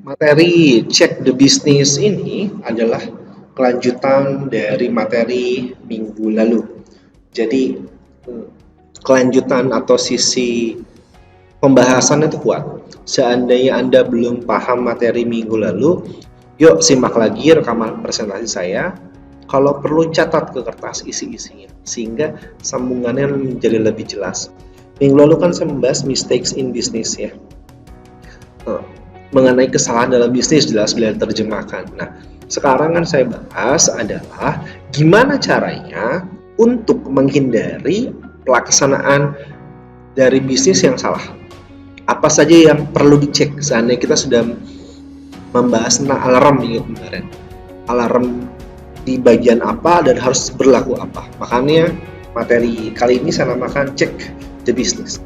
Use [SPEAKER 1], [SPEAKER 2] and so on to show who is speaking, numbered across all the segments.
[SPEAKER 1] Materi Check the Business ini adalah kelanjutan dari materi minggu lalu. Jadi kelanjutan atau sisi pembahasannya itu kuat. Seandainya Anda belum paham materi minggu lalu, yuk simak lagi rekaman presentasi saya. Kalau perlu catat ke kertas isi-isinya, sehingga sambungannya menjadi lebih jelas. Minggu lalu kan saya membahas mistakes in business ya. Mengenai kesalahan dalam bisnis jelas bila terjemahkan. Nah, sekarang kan saya bahas adalah gimana caranya untuk menghindari pelaksanaan dari bisnis yang salah. Apa saja yang perlu dicek seandainya kita sudah membahas tentang alarm minggu kemarin. Alarm di bagian apa dan harus berlaku apa. Makanya materi kali ini saya namakan Check the Business.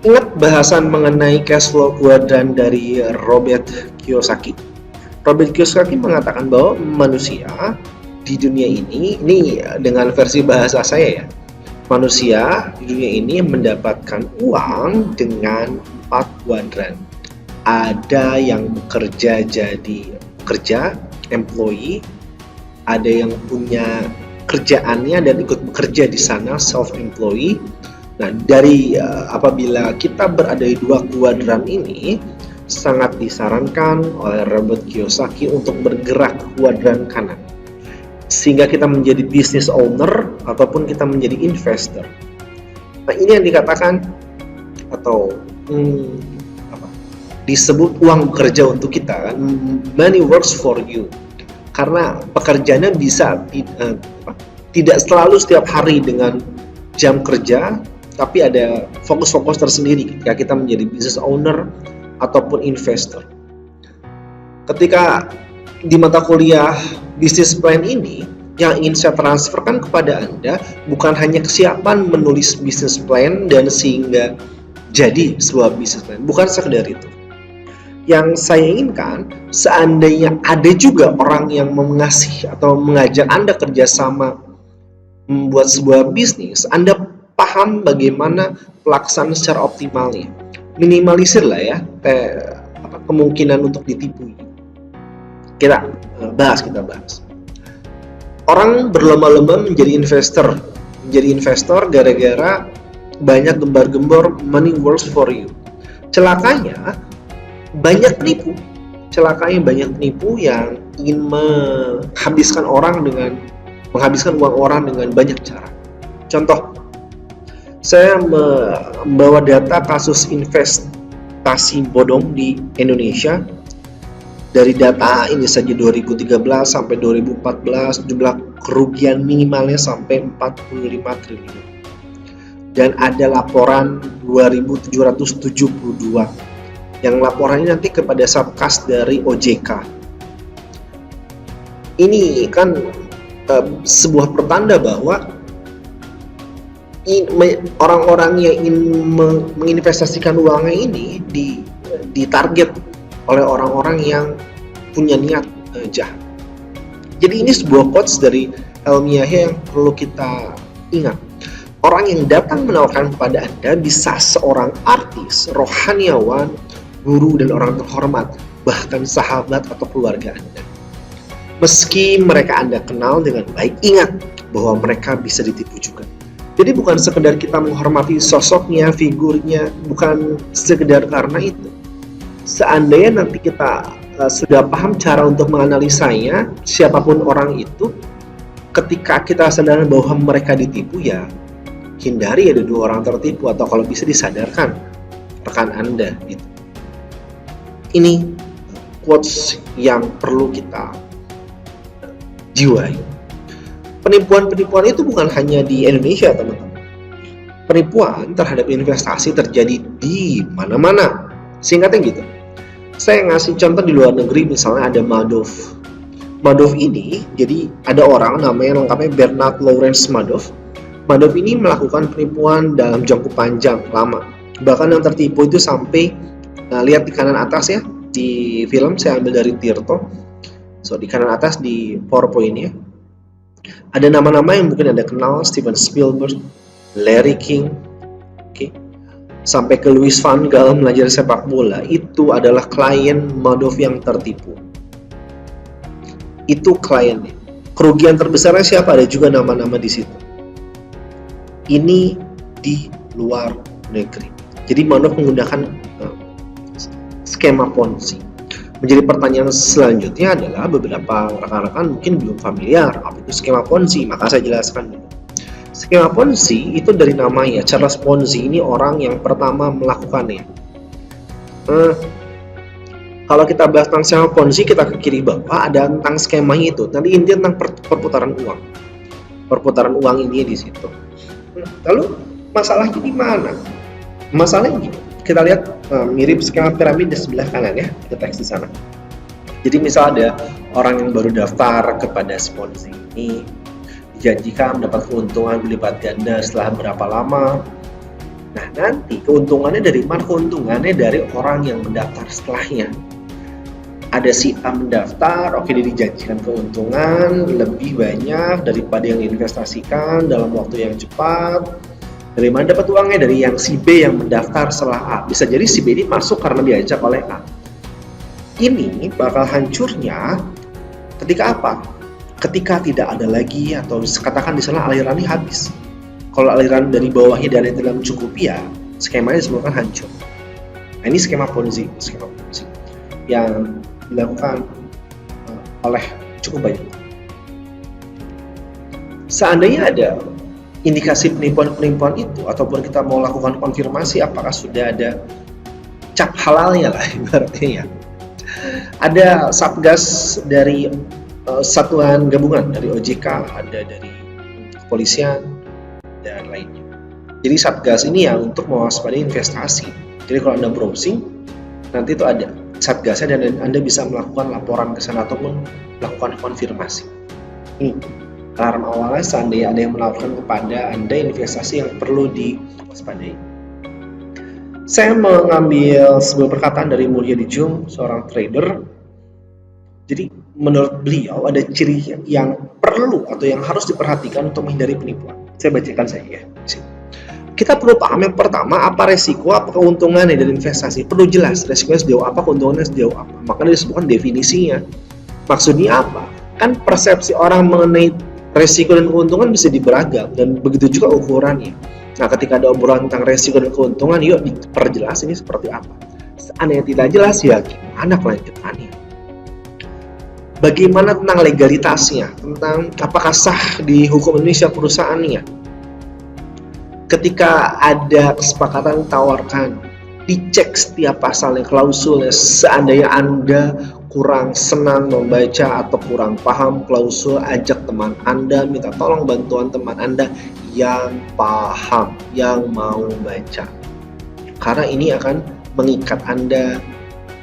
[SPEAKER 1] Ingat bahasan mengenai cash flow quadrant dari Robert Kiyosaki. Robert Kiyosaki mengatakan bahwa manusia di dunia ini dengan versi bahasa saya ya, manusia di dunia ini mendapatkan uang dengan 4 kuadran. Ada yang bekerja jadi pekerja, employee, ada yang punya kerjaannya dan ikut bekerja di sana, self-employee. Nah, dari apabila kita berada di 2 kuadran ini, sangat disarankan oleh Robert Kiyosaki untuk bergerak ke kuadran kanan. Sehingga kita menjadi business owner ataupun kita menjadi investor. Nah, ini yang dikatakan atau disebut uang bekerja untuk kita kan, money works for you. Karena pekerjaannya bisa tidak selalu setiap hari dengan jam kerja, tapi ada fokus-fokus tersendiri ketika kita menjadi business owner ataupun investor. Ketika di mata kuliah business plan ini, yang ingin saya transferkan kepada Anda bukan hanya kesiapan menulis business plan dan sehingga jadi sebuah business plan, bukan sekedar itu. Yang saya inginkan, seandainya ada juga orang yang mengasihi atau mengajak Anda kerjasama membuat sebuah bisnis, Anda paham bagaimana pelaksanaan secara optimalnya. Minimalisir lah ya kemungkinan untuk ditipu. Kita bahas. Orang berlomba-lomba menjadi investor gara-gara banyak gembar-gembor money works for you. Celakanya banyak penipu yang ingin menghabiskan uang orang dengan banyak cara. Contoh, saya membawa data kasus investasi bodong di Indonesia. Dari data ini saja 2013 sampai 2014 jumlah kerugian minimalnya sampai 45 triliun. Dan ada laporan 2.772 yang laporannya nanti kepada Satgas dari OJK. Ini kan sebuah pertanda bahwa orang-orang yang ingin menginvestasikan uangnya ini ditarget oleh orang-orang yang punya niat jahat. Jadi ini sebuah quotes dari ilmiahnya yang perlu kita ingat. Orang yang datang menawarkan kepada Anda bisa seorang artis, rohaniawan, guru, dan orang terhormat, bahkan sahabat atau keluarga Anda. Meski mereka Anda kenal dengan baik, ingat bahwa mereka bisa ditipu juga. Jadi bukan sekedar kita menghormati sosoknya, figurnya, bukan sekedar karena itu. Seandainya nanti kita sudah paham cara untuk menganalisanya, siapapun orang itu, ketika kita sadar bahwa mereka ditipu, ya hindari ada 2 orang tertipu, atau kalau bisa disadarkan rekan Anda gitu. Ini quotes yang perlu kita jiwai. Penipuan itu bukan hanya di Indonesia, teman-teman. Penipuan terhadap investasi terjadi di mana-mana. Singkatnya gitu. Saya ngasih contoh di luar negeri, misalnya ada Madoff. Madoff ini, jadi ada orang namanya lengkapnya Bernard Lawrence Madoff. Madoff ini melakukan penipuan dalam jangka panjang, lama. Bahkan yang tertipu itu sampai, lihat di kanan atas ya, di film saya ambil dari Tirto. So, di kanan atas di PowerPoint-nya. Ada nama-nama yang mungkin Anda kenal, Steven Spielberg, Larry King, sampai ke Louis van Gaal belajar sepak bola, itu adalah klien Madoff yang tertipu. Itu kliennya. Kerugian terbesarnya siapa? Ada juga nama-nama di situ. Ini di luar negeri. Jadi Madoff menggunakan skema Ponzi. Menjadi pertanyaan selanjutnya adalah beberapa rekan-rekan mungkin belum familiar apa itu skema Ponzi, maka saya jelaskan dulu. Skema Ponzi itu dari namanya, Charles Ponzi ini orang yang pertama melakukannya. Kalau kita bahas tentang skema Ponzi, kita ke kiri bawah ada tentang skemanya itu. Nanti intinya tentang perputaran uang. Perputaran uang ini di situ. Lalu masalahnya di mana? Masalahnya kita lihat mirip skema piramida sebelah kanan ya, kita teks di sana. Jadi misal ada orang yang baru daftar kepada Ponzi ini, dijanjikan mendapat keuntungan berlipat ganda setelah berapa lama. Nah nanti keuntungannya dari mana? Keuntungannya dari orang yang mendaftar setelahnya. Ada si A mendaftar, oke, dia dijanjikan keuntungan lebih banyak daripada yang diinvestasikan dalam waktu yang cepat. Dari mana dapat uangnya? Dari yang si B yang mendaftar setelah A. Bisa jadi si B ini masuk karena diajak oleh A. Ini bakal hancurnya ketika apa? Ketika tidak ada lagi, atau katakan di sana alirannya habis. Kalau aliran dari bawahnya dan yang tidak mencukupi, ya skemanya semua kan hancur. Nah, ini skema Ponzi yang dilakukan oleh cukup banyak. Seandainya ada indikasi penipuan itu, ataupun kita mau lakukan konfirmasi apakah sudah ada cap halalnya lah ibaratnya ya. Ada satgas dari satuan gabungan dari OJK, ada dari kepolisian dan lainnya. Jadi satgas ini ya untuk mewaspadai investasi. Jadi kalau Anda browsing, nanti itu ada satgasnya dan Anda bisa melakukan laporan ke sana ataupun melakukan konfirmasi. Ini alarm awalnya seandainya ada yang melakukan kepada Anda investasi yang perlu diwaspadai. Saya mengambil sebuah perkataan dari Mulyadi Jung, seorang trader. Jadi menurut beliau ada ciri yang perlu atau yang harus diperhatikan untuk menghindari penipuan. Saya bacakan saja ya. Kita perlu paham yang pertama, apa resiko, apa keuntungannya dari investasi. Perlu jelas resikonya sejauh apa, keuntungannya sejauh apa. Makanya disebutkan definisinya. Maksudnya apa? Kan persepsi orang mengenai resiko dan keuntungan bisa diberagam, dan begitu juga ukurannya. Nah, ketika ada obrolan tentang resiko dan keuntungan, yuk diperjelas ini seperti apa. Seandainya tidak jelas, ya gimana kelanjutannya? Bagaimana tentang legalitasnya, tentang apakah sah di hukum Indonesia perusahaannya? Ketika ada kesepakatan tawarkan, dicek setiap pasalnya, klausulnya. Seandainya Anda kurang senang membaca atau kurang paham klausul, ajak teman Anda, minta tolong bantuan teman Anda yang paham, yang mau baca. Karena ini akan mengikat Anda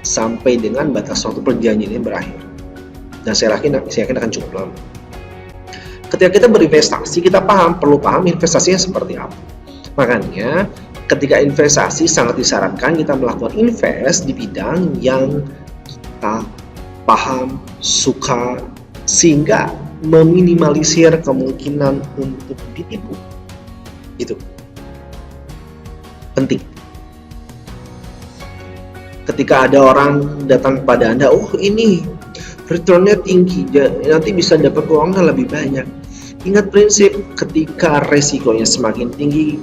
[SPEAKER 1] sampai dengan batas waktu perjanjian ini berakhir. Dan saya yakin akan cukup lama. Ketika kita berinvestasi, kita perlu paham investasinya seperti apa. Makanya ketika investasi sangat disarankan kita melakukan invest di bidang yang kita paham, suka, sehingga meminimalisir kemungkinan untuk ditipu. Itu penting. Ketika ada orang datang kepada Anda, oh ini returnnya tinggi, nanti bisa dapat uangnya lebih banyak. Ingat prinsip, ketika resikonya semakin tinggi,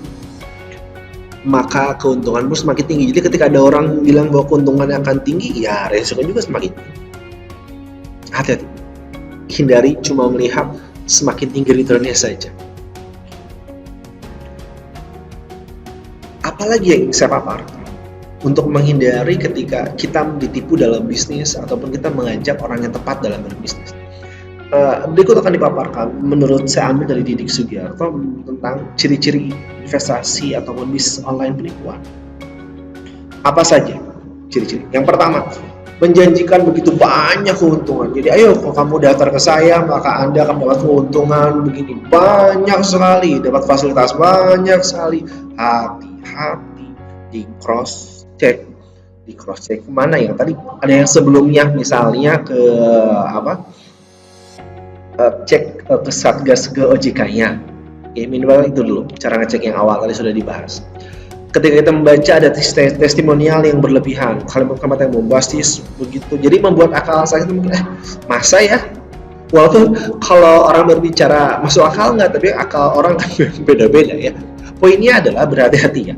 [SPEAKER 1] maka keuntunganmu semakin tinggi. Jadi ketika ada orang bilang bahwa keuntungannya akan tinggi, ya resikonya juga semakin tinggi. Hati-hati, hindari cuma melihat semakin tinggi returnnya saja. Apalagi yang ingin saya paparkan untuk menghindari ketika kita ditipu dalam bisnis ataupun kita mengajak orang yang tepat dalam berbisnis. Berikut akan dipaparkan menurut saya ambil dari Didik Sugiarto tentang ciri-ciri investasi ataupun bisnis online penipuan. Apa saja ciri-ciri? Yang pertama, menjanjikan begitu banyak keuntungan. Jadi ayo kalau kamu daftar ke saya maka Anda akan dapat keuntungan begini banyak sekali, dapat fasilitas banyak sekali. Hati-hati, di cross check kemana ya? Tadi ada yang sebelumnya misalnya ke cek ke satgas ke OJK-nya. Ya, minimal itu dulu cara ngecek yang awal tadi sudah dibahas. ketika kita membaca ada testimonial yang berlebihan, kalimat-kalimat yang bombastis begitu, jadi membuat akal saya itu mungkin masa ya, walaupun kalau orang berbicara masuk akal nggak, tapi akal orang kan beda-beda ya. Poinnya adalah berhati-hati ya,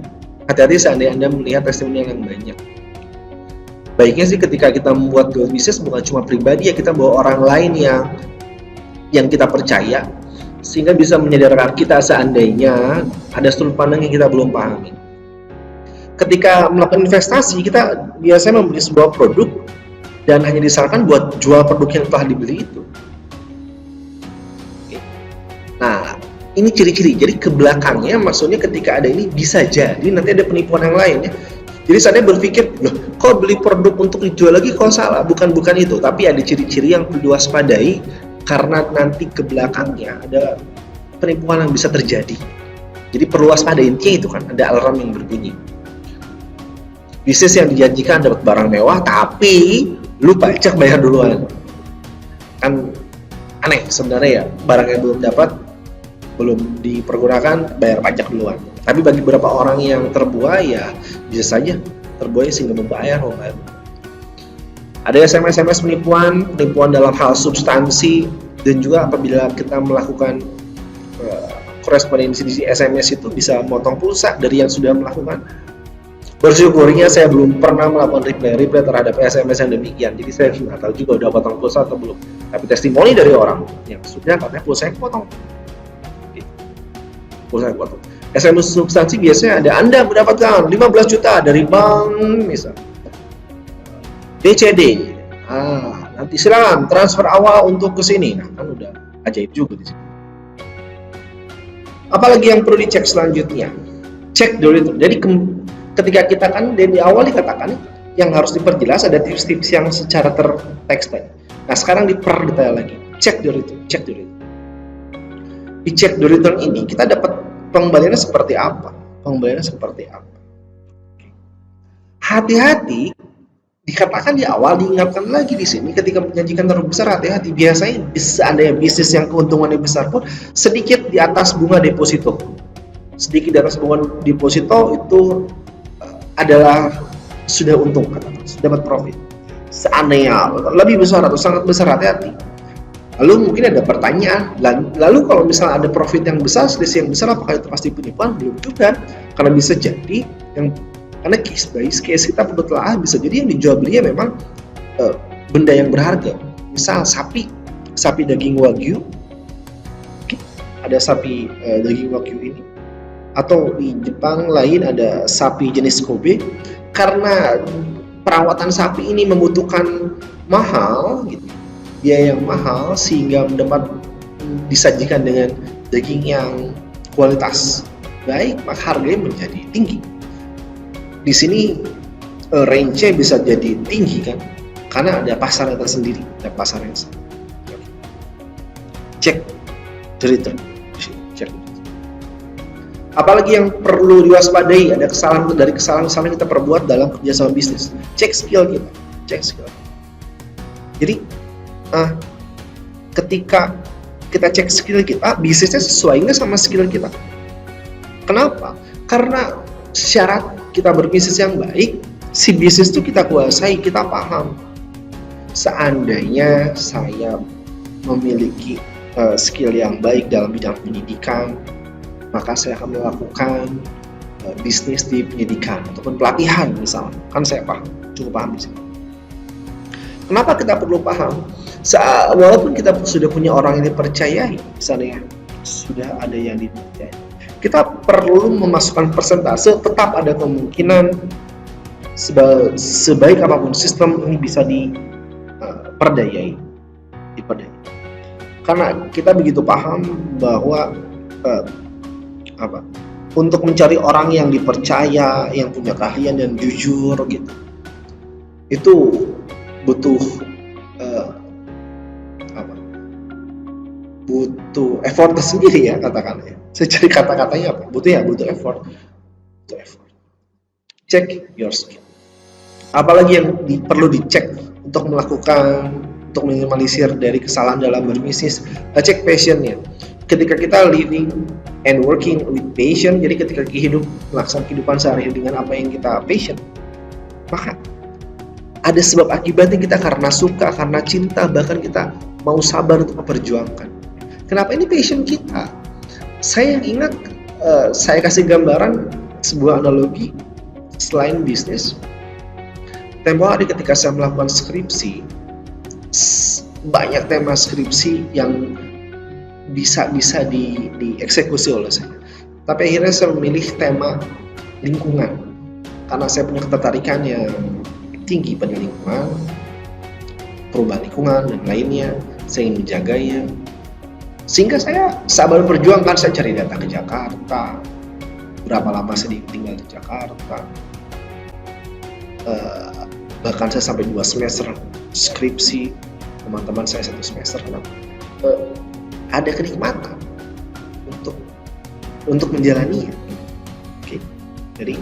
[SPEAKER 1] hati-hati seandainya Anda melihat testimonial yang banyak. Baiknya sih ketika kita membuat growth bisnis bukan cuma pribadi ya, kita bawa orang lain yang kita percaya, sehingga bisa menyadarkan kita seandainya ada sudut pandang yang kita belum pahami. Ketika melakukan investasi, kita biasanya membeli sebuah produk dan hanya disarankan buat jual produk yang telah dibeli itu. Nah, ini ciri-ciri. Jadi ke belakangnya, maksudnya ketika ada ini bisa jadi nanti ada penipuan yang lain ya. Jadi saya berpikir, loh, kok beli produk untuk dijual lagi kok salah? Bukan itu, tapi ada ciri-ciri yang perlu diwaspadai karena nanti ke belakangnya ada penipuan yang bisa terjadi. Jadi perlu waspada, intinya itu kan, ada alarm yang berbunyi. Bisnis yang dijanjikan dapat barang mewah, tapi lu pajak bayar duluan. Kan aneh sebenarnya ya, barang yang belum dapat, belum dipergunakan, bayar pajak duluan. Tapi bagi beberapa orang yang terbuai ya bisa saja terbuai sehingga membayar. Ada SMS penipuan dalam hal substansi, dan juga apabila kita melakukan korespondensi di SMS itu bisa memotong pulsa dari yang sudah melakukan. Bersyukurnya saya belum pernah melakukan reply terhadap SMS yang demikian, jadi saya nggak tahu juga udah potong pulsa atau belum. Tapi testimoni dari orang yang sudah, katanya pulsa yang potong. Pulsa yang potong. SMS substansi biasanya ada Anda mendapatkan 15 juta dari bank misal BCD. Nanti silakan transfer awal untuk ke sini. Nah, kan udah ajaib juga di sini. Apalagi yang perlu dicek selanjutnya? Cek dulu itu. Jadi ketika kita kan dari awal dikatakan yang harus diperjelas ada tips-tips yang secara terteks tadi. Nah, sekarang diperdetail lagi. Cek dulu itu. Di check the return ini kita dapat pengembaliannya seperti apa? Hati-hati, dikatakan di awal, diingatkan lagi di sini ketika menjanjikan terlalu besar, hati-hati. Biasanya bisa ada bisnis yang keuntungannya besar pun sedikit di atas bunga deposito. Sedikit di atas bunga deposito itu adalah sudah untung, sudah dapat profit. Seandainya lebih besar atau sangat besar, hati-hati. Lalu mungkin ada pertanyaan, lalu kalau misalnya ada profit yang besar, selisih yang besar, apakah itu pasti penipuan? Belum juga, karena bisa jadi karena case by case kita perlu telah bisa jadi yang dijual belinya memang benda yang berharga. Misal sapi daging wagyu, ada sapi daging wagyu ini, atau di Jepang lain ada sapi jenis Kobe, karena perawatan sapi ini membutuhkan mahal gitu, biaya yang mahal, sehingga mendapat disajikan dengan daging yang kualitas baik, maka harganya menjadi tinggi. Di sini range-nya bisa jadi tinggi kan, karena ada pasar yang tersendiri, ada pasar yang sama. Cek the return. Apalagi yang perlu diwaspadai, ada kesalahan-kesalahan yang kita perbuat dalam kerjasama bisnis. Cek skill kita. Jadi ketika kita cek skill kita, bisnisnya sesuai nggak sama skill kita. Kenapa? Karena syarat kita berbisnis yang baik, si bisnis itu kita kuasai, kita paham. Seandainya saya memiliki skill yang baik dalam bidang pendidikan, maka saya akan melakukan bisnis di pendidikan ataupun pelatihan misalnya. Kan saya cukup paham di sini. Kenapa kita perlu paham? Walaupun kita sudah punya orang yang dipercayai, misalnya sudah ada yang dipercayai, kita perlu memasukkan persentase, tetap ada kemungkinan sebaik apapun sistem ini bisa diperdayai. Karena kita begitu paham bahwa untuk mencari orang yang dipercaya, yang punya keahlian dan jujur gitu, itu butuh butuh effort tersendiri ya, katakanlah ya. Saya cari kata-katanya apa? Butuh effort. Check your skill. Apalagi yang perlu dicek untuk minimalisir dari kesalahan dalam berbisnis, cek passionnya. ketika kita living and working with passion, jadi ketika melaksanakan kehidupan sehari-hari dengan apa yang kita passion, maka ada sebab akibatnya. Kita karena suka, karena cinta, bahkan kita mau sabar untuk memperjuangkan. Kenapa ini passion kita? Saya ingat, saya kasih gambaran sebuah analogi selain bisnis. Tempo hari ketika saya melakukan skripsi, banyak tema skripsi yang bisa dieksekusi oleh saya. Tapi akhirnya saya memilih tema lingkungan karena saya punya ketertarikan yang tinggi pada lingkungan, perubahan lingkungan dan lainnya. Saya ingin menjaganya, sehingga saya sabar berjuang. Saya cari data ke Jakarta, berapa lama saya tinggal di Jakarta, bahkan saya sampai 2 semester skripsi, teman-teman saya 1 semester. Ada kenikmatan untuk menjalaninya. Oke. Jadi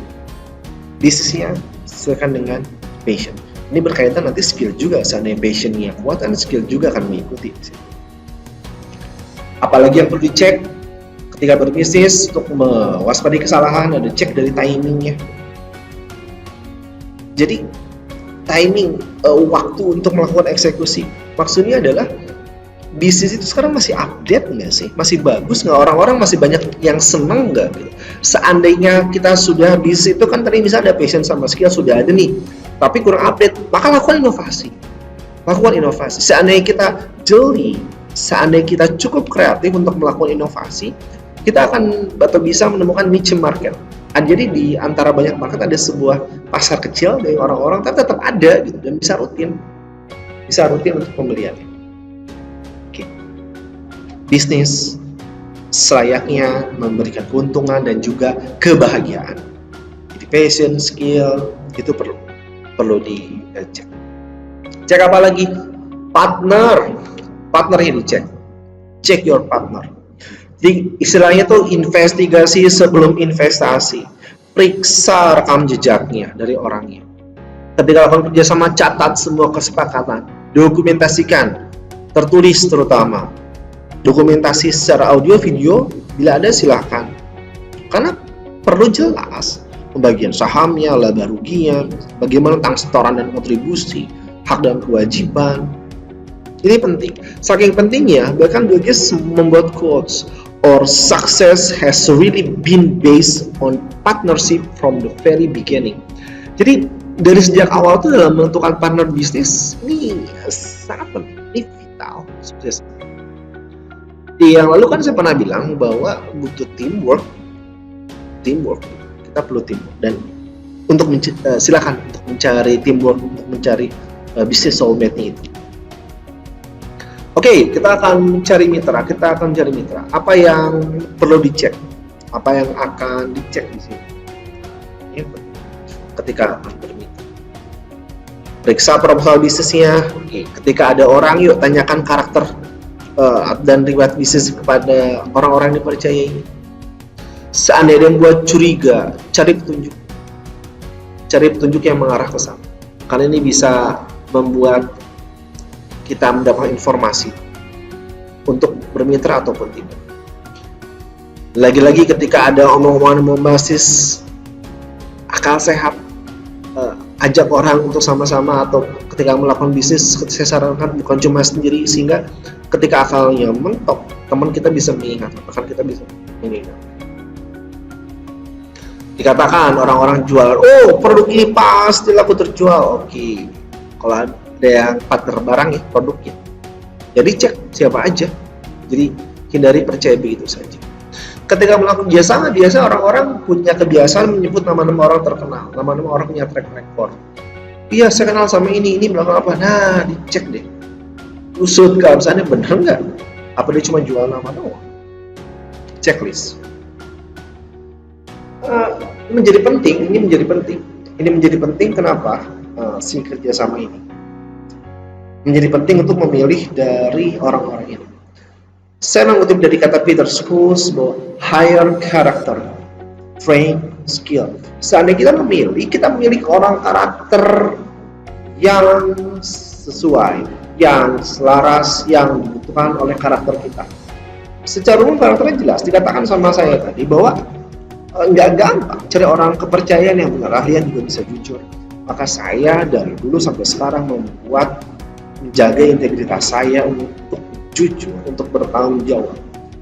[SPEAKER 1] bisnisnya sesuaikan dengan passion. Ini berkaitan nanti skill juga. Seandainya passionnya kuat, dan skill juga akan mengikuti. Apalagi yang perlu dicek ketika berbisnis untuk mewaspadai kesalahan, ada cek dari timingnya. Jadi timing, waktu untuk melakukan eksekusi. Maksudnya adalah bisnis itu sekarang masih update nggak sih? Masih bagus nggak? Orang-orang masih banyak yang seneng nggak? Seandainya kita sudah bisnis itu kan tadi bisa ada passion sama skill sudah ada nih, tapi kurang update, maka lakukan inovasi. Seandainya kita jeli, seandainya kita cukup kreatif untuk melakukan inovasi, kita akan atau bisa menemukan niche market. Jadi di antara banyak market ada sebuah pasar kecil dari orang-orang, tapi tetap ada gitu, dan bisa rutin untuk pembeliannya. Oke. Bisnis selayaknya memberikan keuntungan dan juga kebahagiaan. Jadi passion, skill itu perlu dicek. Cek apa lagi? Partner ini cek your partner. Jadi istilahnya tuh investigasi sebelum investasi. Periksa rekam jejaknya dari orangnya. Ketika lakukan kerjasama, catat semua kesepakatan, dokumentasikan, tertulis terutama. Dokumentasi secara audio, video, bila ada silakan. Karena perlu jelas pembagian sahamnya, laba ruginya, bagaimana tentang setoran dan kontribusi, hak dan kewajiban. Ini penting. Saking pentingnya, bahkan Bill Gates membuat quotes, "Our success has really been based on partnership from the very beginning." Jadi dari sejak awal tuh dalam menentukan partner bisnis ini sangat penting, ini vital sukses. Yang lalu kan saya pernah bilang bahwa butuh teamwork. Kita perlu teamwork, dan untuk silakan untuk mencari teamwork, untuk mencari bisnis soulmate-nya itu. Oke, kita akan mencari mitra. Apa yang perlu dicek? Apa yang akan dicek di sini? Ketika akan bermitra. Periksa proposal bisnisnya. Oke, ketika ada orang, yuk tanyakan karakter dan riwayat bisnis kepada orang-orang yang dipercayai. Seandainya yang buat curiga, cari petunjuk yang mengarah ke sana. Karena ini bisa membuat kita mendapatkan informasi untuk bermitra ataupun tidak. Lagi-lagi ketika ada omongan berbasis akal sehat, ajak orang untuk sama-sama, atau ketika melakukan bisnis, saya sarankan bukan cuma sendiri, sehingga ketika akalnya mentok, teman kita bisa mengingat, bahkan kita bisa mengingat. Dikatakan orang-orang jual, produk ini pasti laku terjual. Oke, kalau ada yang partner barang ya produknya, jadi cek siapa aja. Jadi hindari percaya begitu saja. Ketika melakukan kerjasama, biasa orang-orang punya kebiasaan menyebut nama-nama orang terkenal, nama-nama orang punya track record. Iya, saya kenal sama ini melakukan apa? Nah, dicek deh, usut ke misalnya bener nggak? Apa dia cuma jual nama doang? Checklist. Ini menjadi penting. Kenapa si kerjasama ini menjadi penting untuk memilih dari orang-orang ini. Saya mengutip dari kata Peter Schools bahwa hire character, train skill. Seandainya kita memilih orang karakter yang sesuai, yang selaras, yang dibutuhkan oleh karakter kita. secara umum karakternya jelas. Dikatakan sama saya tadi bahwa nggak gampang cari orang kepercayaan yang benar, kalian juga bisa jujur. Maka saya dari dulu sampai sekarang membuat menjaga integritas saya untuk jujur, untuk bertanggung jawab.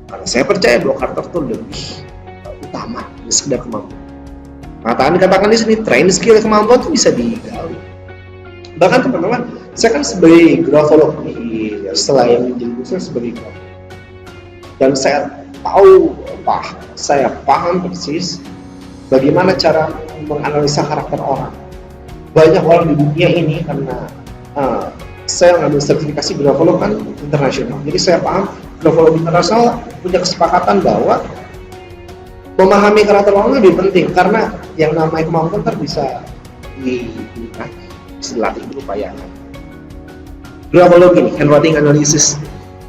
[SPEAKER 1] Karena saya percaya bahwa karakter itu lebih utama dari sekedar kemampuan. Katakan di sini train skill, kemampuan itu bisa digali. Bahkan teman-teman, saya kan sebagai grafolog setelah yang menjadi saya sebagai grafolog, dan saya paham persis bagaimana cara menganalisa karakter orang. Banyak orang di dunia ini, karena saya ngambil sertifikasi grafolog kan internasional, jadi saya paham grafolog internasional punya kesepakatan bahwa memahami karakter orang lebih penting, karena yang namanya kemampuan bisa dilatih berupayakan. Grafologi ini, handwriting analysis.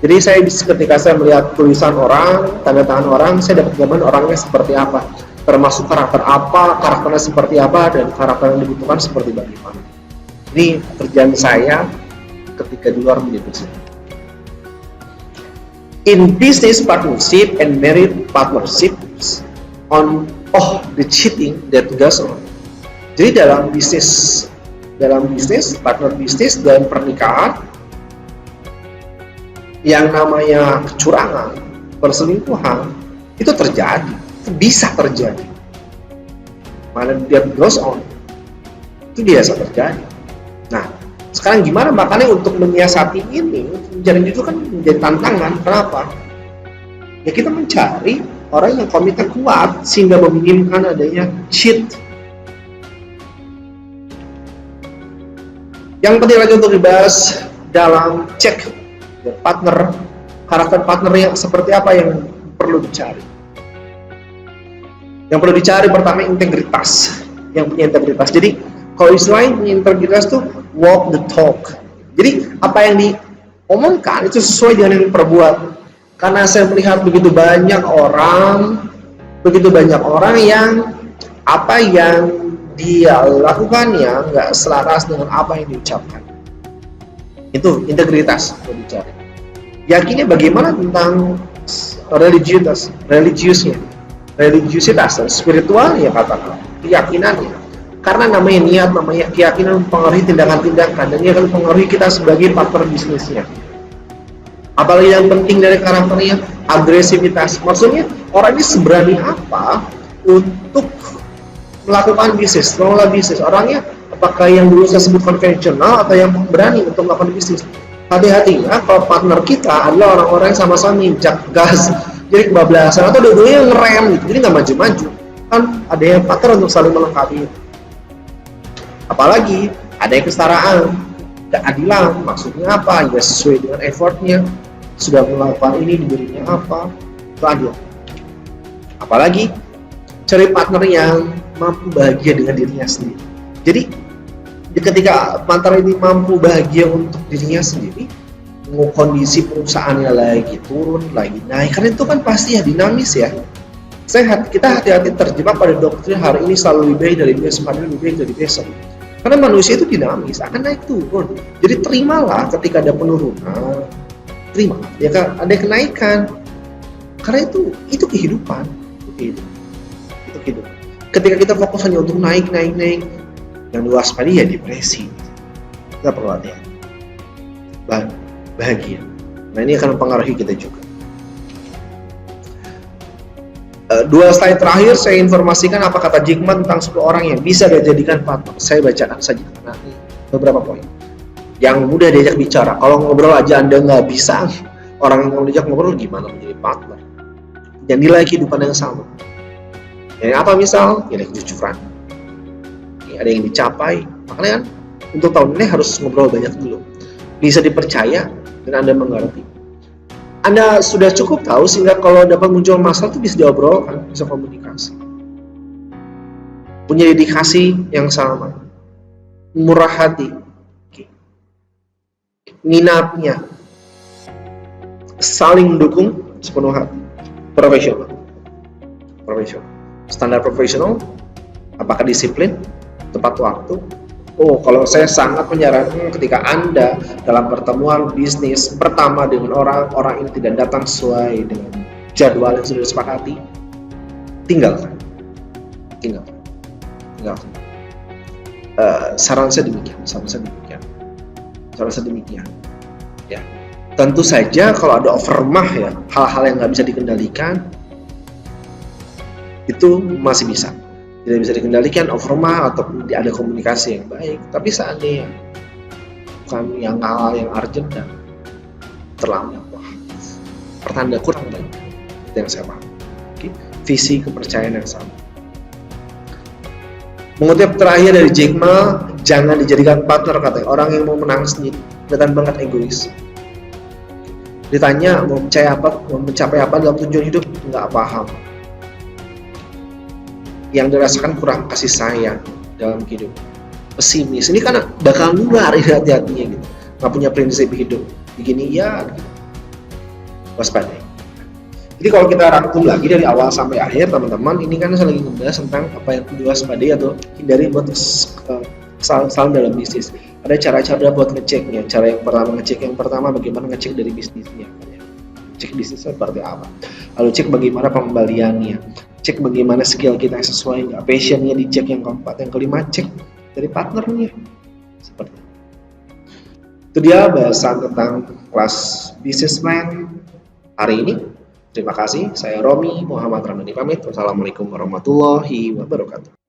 [SPEAKER 1] Jadi saya ketika saya melihat tulisan orang, tanda tangan orang, saya dapat gambaran orangnya seperti apa, termasuk karakternya seperti apa, dan karakter yang dibutuhkan seperti bagaimana. Ini pekerjaan saya ketika di luar universitas. In business partnership and married partnerships, the cheating that goes on. Jadi dalam bisnis, partner bisnis dan pernikahan, yang namanya kecurangan, perselingkuhan itu terjadi, itu bisa terjadi. Mana dia goes on, itu biasa terjadi. Nah, sekarang gimana makanya untuk menyiasati ini, mencari itu kan menjadi tantangan. Kenapa? Ya kita mencari orang yang komitmen kuat sehingga meminimkan adanya cheat. Yang penting lagi untuk dibahas dalam cek partner, karakter partner yang seperti apa yang perlu dicari. Yang perlu dicari pertama integritas, yang punya integritas. Jadi kalau istilahnya punya integritas tuh walk the talk. Jadi apa yang diomongkan itu sesuai dengan yang diperbuat. Karena saya melihat begitu banyak orang yang apa yang dia lakukannya nggak selaras dengan apa yang diucapkan. Itu integritas yang dicari. Yakinnya bagaimana tentang religiusitas dan spiritual, ya katakan keyakinannya. Karena namanya niat, namanya keyakinan mempengaruhi tindakan-tindakan, dan ini akan mempengaruhi kita sebagai partner bisnisnya. Apalagi yang penting dari karakternya, agresivitas. Maksudnya orang ini seberani apa untuk melakukan bisnis, mengelola bisnis. Orangnya apakah yang dulu saya sebut konvensional atau yang berani untuk melakukan bisnis. Hati-hati ya, kalau partner kita adalah orang-orang yang sama-sama injak gas, jadi kebablasan atau dua-duanya ngerem gitu, jadi nggak maju-maju. Kan ada yang partner untuk saling melengkapi. Apalagi ada yang kesetaraan, keadilan, maksudnya apa? Ya sesuai dengan effortnya, sudah melakukan ini diberinya apa, itu adil. Apalagi cari partner yang mampu bahagia dengan dirinya sendiri. Jadi ketika partner ini mampu bahagia untuk dirinya sendiri, kondisi perusahaannya lagi turun, lagi naik, karena itu kan pasti ya dinamis ya. Kita hati-hati terjebak pada doktrin hari ini selalu lebih baik dari besok, hari lebih baik dari besok. Karena manusia itu dinamis, akan naik turun. Jadi terimalah ketika ada penurunan, terima. Ya kan, ada kenaikan. Karena itu kehidupan, itu kehidupan. Ketika kita fokus hanya untuk naik, yang diwaspadi ya depresi. Kita perlu hati-hati. Bahagia. Nah ini akan mempengaruhi kita juga. 2 slide terakhir saya informasikan apa kata Jack Ma tentang 10 orang yang bisa dijadikan partner. Saya bacakan saja karena beberapa poin. Yang mudah diajak bicara. Kalau ngobrol aja Anda nggak bisa, orang yang mau diajak ngobrol gimana menjadi partner? Dan nilai kehidupan yang sama. Yang apa misal? Ya kejujuran. Ada yang dicapai, makanya kan untuk tahun ini harus ngobrol banyak dulu. Bisa dipercaya dan Anda mengerti. Anda sudah cukup tahu sehingga kalau dapat muncul masalah itu bisa diobrolkan, bisa komunikasi. Punya dedikasi yang sama, murah hati, minatnya, saling mendukung sepenuh hati, profesional, standar profesional, apakah disiplin, tepat waktu. Kalau saya sangat menyarankan ketika Anda dalam pertemuan bisnis pertama dengan orang ini tidak datang sesuai dengan jadwal yang sudah disepakati, tinggalkan. Saran saya demikian. Ya, tentu saja kalau ada overmah ya, hal-hal yang nggak bisa dikendalikan itu masih tidak bisa dikendalikan overmah atau ada komunikasi yang baik. Tapi seandainya bukan yang hal yang urgent dan terlambat, pertanda kurang baik, itu yang saya paham. Visi kepercayaan yang sama. Mengutip terakhir dari Jack Ma, jangan dijadikan partner, katanya. Orang yang mau menang sendiri kelihatan banget egois. Ditanya mau mencapai apa dalam tujuan hidup, nggak paham. Yang dirasakan kurang kasih sayang dalam hidup. Pesimis, ini kan bakal nular hati-hatinya gitu. Nggak punya prinsip hidup. Begini ya, waspada. Jadi kalau kita rangkum lagi dari awal sampai akhir, teman-teman, ini kan saya lagi ngebahas tentang apa yang diwaspadai atau hindari buat kesalahan dalam bisnis. Ada cara-cara buat ngeceknya. Cara yang pertama bagaimana ngecek dari bisnisnya. Cek bisnisnya seperti apa. Lalu cek bagaimana pengembaliannya. Cek bagaimana skill kita yang sesuai nggak. Passionnya dicek yang keempat. Yang kelima, cek dari partnernya. Seperti itu. Itu dia bahasan tentang kelas businessman hari ini. Terima kasih, saya Romi Muhammad Ramani pamit. Wassalamualaikum warahmatullahi wabarakatuh.